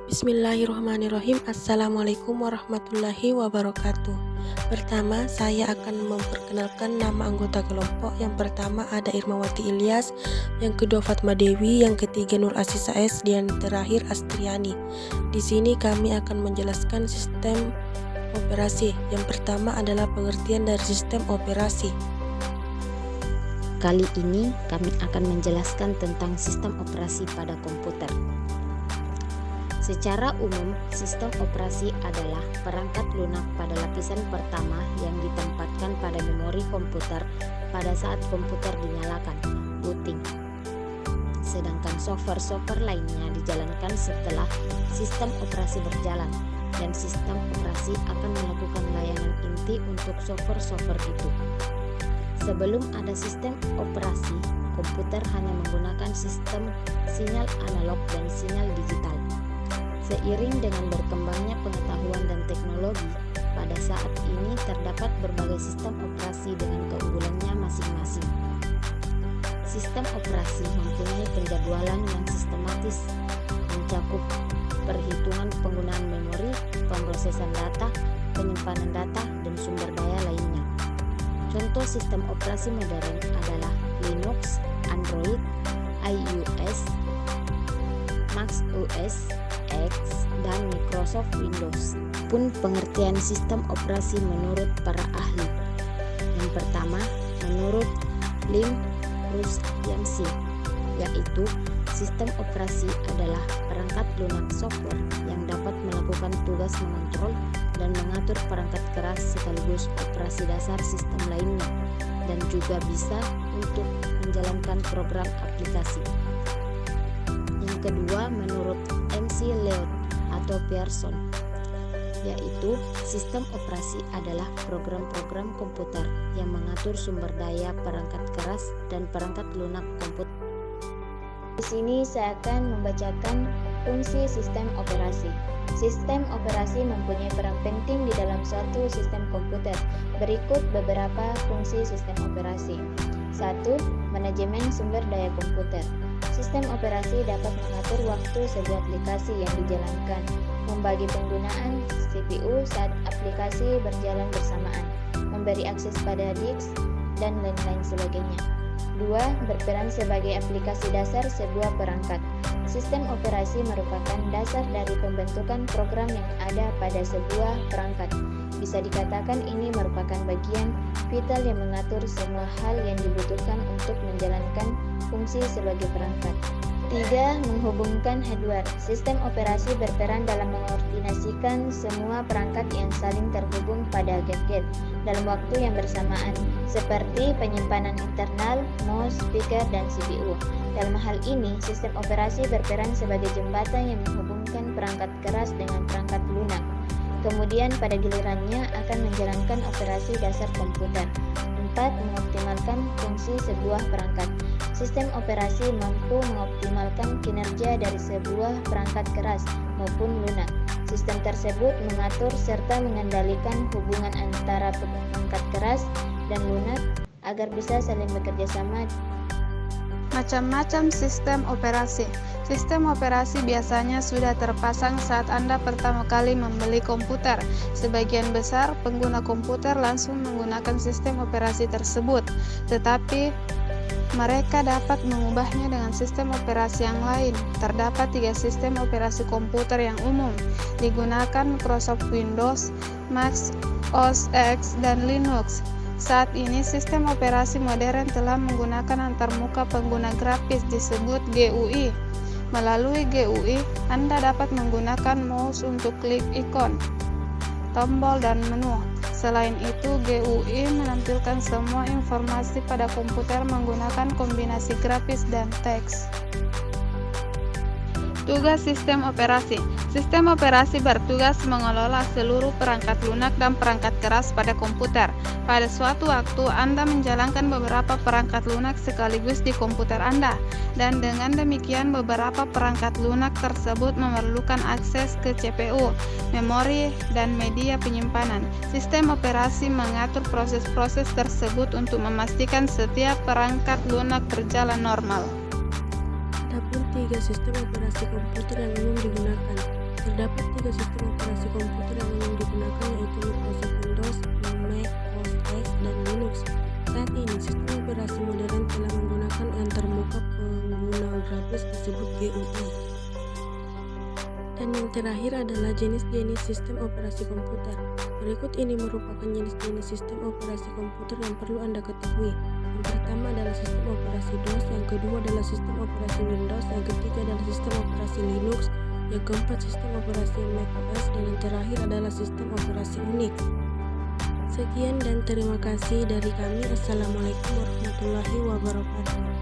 Bismillahirrahmanirrahim. Assalamualaikum warahmatullahi wabarakatuh. Pertama, saya akan memperkenalkan nama anggota kelompok. Yang pertama ada Irmawati Ilyas, yang kedua Fatma Dewi, yang ketiga Nur Asisa S, dan terakhir Astriani. Di sini kami akan menjelaskan sistem operasi. Yang pertama adalah pengertian dari sistem operasi. Kali ini kami akan menjelaskan tentang sistem operasi pada komputer. Secara umum, sistem operasi adalah perangkat lunak pada lapisan pertama yang ditempatkan pada memori komputer pada saat komputer dinyalakan, booting. Sedangkan software-software lainnya dijalankan setelah sistem operasi berjalan, dan sistem operasi akan melakukan layanan inti untuk software-software itu. Sebelum ada sistem operasi, komputer hanya menggunakan sistem sinyal analog dan sinyal digital. Seiring dengan berkembangnya pengetahuan dan teknologi, pada saat ini terdapat berbagai sistem operasi dengan keunggulannya masing-masing. Sistem operasi mempunyai penjadwalan yang sistematis, mencakup perhitungan penggunaan memori, pemrosesan data, penyimpanan data, dan sumber daya lainnya. Contoh sistem operasi modern adalah Linux, Android, iOS, Mac OS X, dan Microsoft Windows. Pun pengertian sistem operasi menurut para ahli. Yang pertama, menurut Lim Rusdiamsi, yaitu sistem operasi adalah perangkat lunak software yang dapat melakukan tugas mengontrol dan mengatur perangkat keras sekaligus operasi dasar sistem lainnya, dan juga bisa untuk menjalankan program aplikasi. Yang kedua, menurut MC Leod atau Pearson, yaitu sistem operasi adalah program-program komputer yang mengatur sumber daya perangkat keras dan perangkat lunak komputer. Di sini saya akan membacakan fungsi sistem operasi. Sistem operasi mempunyai peran penting di dalam suatu sistem komputer. Berikut beberapa fungsi sistem operasi. 1. Manajemen sumber daya komputer. Sistem operasi dapat mengatur waktu sebuah aplikasi yang dijalankan, membagi penggunaan CPU saat aplikasi berjalan bersamaan, memberi akses pada disk, dan lain-lain sebagainya. 2. Berperan sebagai aplikasi dasar sebuah perangkat. Sistem operasi merupakan dasar dari pembentukan program yang ada pada sebuah perangkat. Bisa dikatakan ini merupakan bagian vital yang mengatur semua hal yang dibutuhkan untuk menjalankan fungsi sebagai perangkat. 3. Menghubungkan hardware. Sistem operasi berperan dalam mengkoordinasikan semua perangkat yang saling terhubung pada gadget dalam waktu yang bersamaan, seperti penyimpanan internal, mouse, speaker, dan CPU. Dalam hal ini, sistem operasi berperan sebagai jembatan yang menghubungkan perangkat keras dengan perangkat lunak. Kemudian pada gilirannya akan menjalankan operasi dasar komputer. 4. Mengoptimalkan fungsi sebuah perangkat. Sistem operasi mampu mengoptimalkan kinerja dari sebuah perangkat keras maupun lunak. Sistem tersebut mengatur serta mengendalikan hubungan antara perangkat keras dan lunak agar bisa saling bekerja sama. Macam-macam sistem operasi. Sistem operasi biasanya sudah terpasang saat Anda pertama kali membeli komputer. Sebagian besar pengguna komputer langsung menggunakan sistem operasi tersebut, tetapi mereka dapat mengubahnya dengan sistem operasi yang lain. Terdapat 3 sistem operasi komputer yang umum digunakan: Microsoft Windows, Mac OS X, dan Linux. Saat ini sistem operasi modern telah menggunakan antarmuka pengguna grafis disebut GUI. Melalui GUI, Anda dapat menggunakan mouse untuk klik ikon, tombol, dan menu. Selain itu, GUI menampilkan semua informasi pada komputer menggunakan kombinasi grafis dan teks. Tugas sistem operasi. Sistem operasi bertugas mengelola seluruh perangkat lunak dan perangkat keras pada komputer. Pada suatu waktu, Anda menjalankan beberapa perangkat lunak sekaligus di komputer Anda, dan dengan demikian beberapa perangkat lunak tersebut memerlukan akses ke CPU, memori, dan media penyimpanan. Sistem operasi mengatur proses-proses tersebut untuk memastikan setiap perangkat lunak berjalan normal. Adapun 3 sistem operasi komputer yang umum digunakan. Terdapat 3 sistem operasi komputer yang umum digunakan, yaitu Microsoft Windows, Mac OS X, dan Linux. Saat ini, sistem operasi modern telah menggunakan yang terbuka pengguna grafis disebut GUI. Dan yang terakhir adalah jenis-jenis sistem operasi komputer. Berikut ini merupakan jenis-jenis sistem operasi komputer yang perlu Anda ketahui. Yang pertama adalah sistem operasi DOS, yang kedua adalah sistem operasi Windows, yang ketiga adalah sistem operasi Linux, yang keempat sistem operasi macOS, dan yang terakhir adalah sistem operasi Unix. Sekian dan terima kasih dari kami. Assalamualaikum warahmatullahi wabarakatuh.